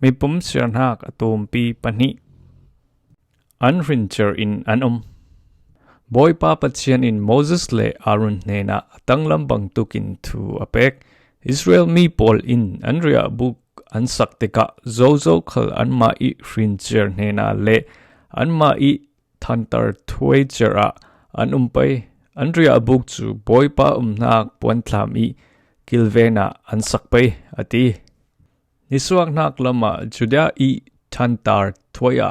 Mipum Siarnak tumpi pani an rincher in an boy pa pathian in Moses le Aaron nena tanglam bang tukin thu apek Israel mi pol in anria book an saktika zozo khal an ma I rincher nena le an ma I thantar thuai chera an pai anria book chu boy pa nak puan thlami kilvena an sakpai ati Niswak nak lama juda I thantar thuaya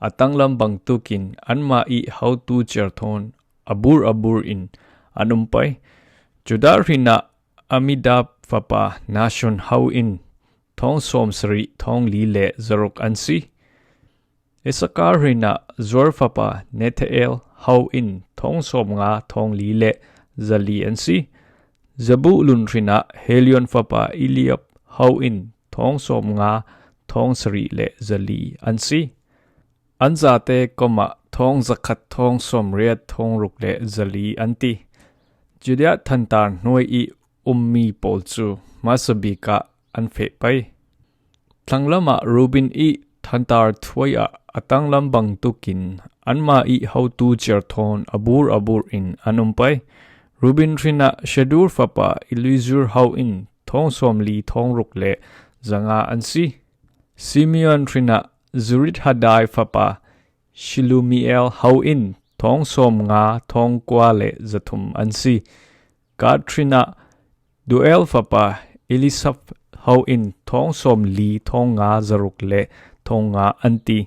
atanglam bang tukin anma I how to cherthon abur in anumpai juda rina amidap fapa nation how in thong som sri thong li le zaruk ansi Isakar rina zor fapa nethel how in thong som nga thong li le zali ansi Zabulun rina helion fapa iliap how in thong som nga thong sri le zali ansi Anzate koma thong zakat thong som riat thong ruk le zali anti Judia thantar noi I ummi polchu masabika anfe pai Thanglama Rubin I thantar thuaya atanglam bang tukin anma I how tu cherthon abur in anumpai Rubin rina shadur fapa ilizur how in thong som li thong ruk le zanga ansi Simeon rina Zurit hadai fapa Shilumiel how in thong som nga thong kwa le zathum ansi Katrina Duel fapa Elisaf how in thong som li thong nga zaruk le thong nga anti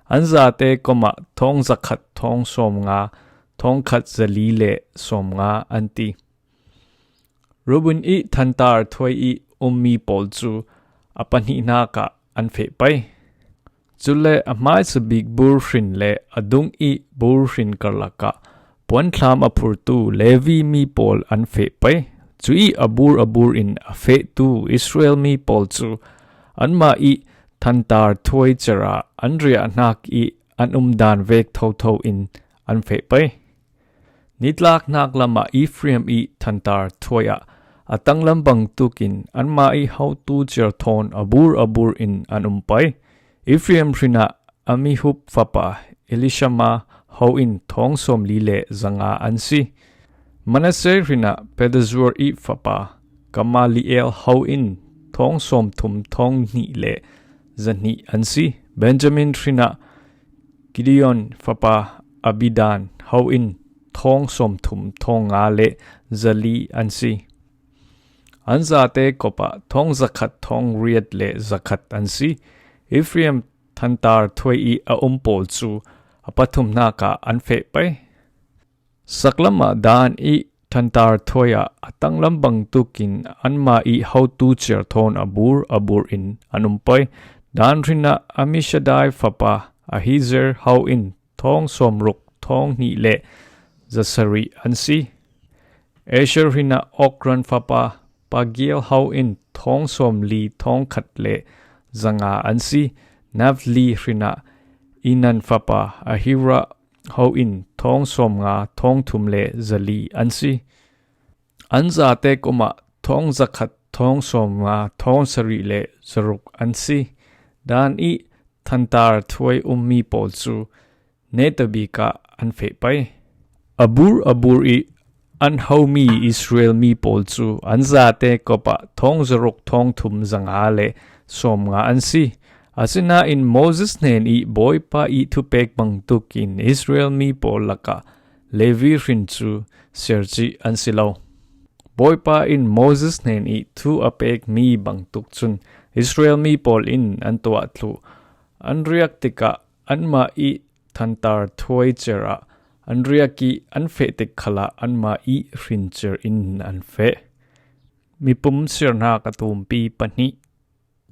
Anzate koma thong zakhat thong som nga thong khat zali le som nga anti Rubun I thantar thoi I ummi polchu apani naka anfe pai Zule amai sa big burfrin le adung I burfrin karlaka puan thlam apurtu levi mi pol anfe pai Chui abur in afe tu Israel mi pol chu anma I thantar thoi chera andria nak I an dan vek tho in anfe pai Nitlak nak lama Ephraim I thantar thoya atanglam bang tukin anma I how tu cher thon abur in pai Ephraim rina Amihub fapa Elishama how in thong som lile zanga ansi Manasseh rina Pedazur I fapa Gamaliel how in thong som thum thong ni le zani ansi Benjamin rina Gideon fapa Abidan how in thong som thum thong nga le zali ansi Anzate kopa thong zakat thong riat le zakat ansi Ephraim thantar thoi I a pol chu apathum naka anfe pai Saklama dan I thantar thoya atanglam bang tukin anma I how tu cher thon abur in anumpai dan rina Amishadai fapa Ahizer how in thong som ruk thong ni le zasari ansi Asher rina Okran fapa Pagiel how in thong som li thong khat le zanga ansi Navli rina Inan fapa Ahira how in thong som nga thong thum le zali ansi Anzate koma thong zakhat thong som nga thong sari le zaruk ansi Dan I thantar thuai ummi pol chu netabika anfe pai Abur I an how mi Israel mi pol chu anzate kopa thong zaruk thong thum zanga le som nga ansi Asina in Moses nen I boy pa I thu pek bang tukin Israel mi pol laka Levi rinchu serji ansilaw Boy pa in Moses nen I thu apek mi bang tuk chun Israel mi pol in antua tlu Anriak tika anma I thantar thoi chera Anriaki anfe tik khala anma I rincher in anfe Mipum Siarnak tumpi pani